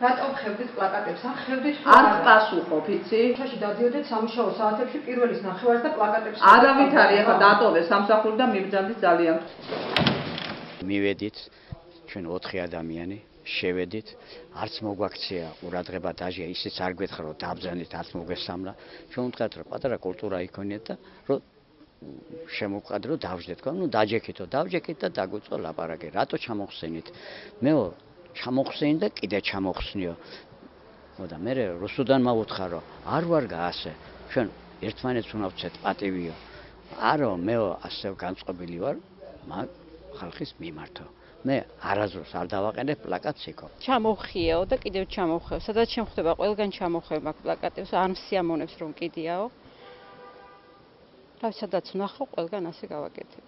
რატომ ხევდით პლაკატებს? ან ხევდით არ პასუხობ, იცი? ჩაში დადიოდეთ სამუშაო საათებში პირველის ნახევარს და პლაკატებს. არავითარი ახლა დატოვე სამსახური და მიბრძანდი ძალიან. მივედით ჩვენ 4 ადამიანი შევედით, არც მოგვაქცია ყურადღება დაჟე, ისიც არ გვეთხრა რომ დაბრძანეთ, არც მოგესამლა. ჩვენ ვთქვათ რომ პატარა კულტურა იქონიეთ და რომ შემოვყავთ რომ დავждეთ, ну დაჯექითო, დავჯექით და დაგვიწყო ლაპარაკი. რატო ჩამოხსენით? მეო ჩამოხსენი და კიდე ჩამოხსნიო. მოდა მე რუსუდან მოვუთხარო, არ ვარ გაასე. ჩვენ ერთმანეთს უნდა ვცეთ პატივიო. არო მეო ასე განწყობილი ვარ, მაგ ხალხის მიმართო. მე არაზრუს არ დავაყენებ პლაკატს იქო. ჩამოვხიეო და კიდევ ჩამოვხევ. სადაც შემხვდება ყველგან ჩამოვხევ მაგ პლაკატებს, არ მსიამოვნებს რომ კიდიაო. რა სადაც ვნახო, ყველგან ასე გავაკეთებ.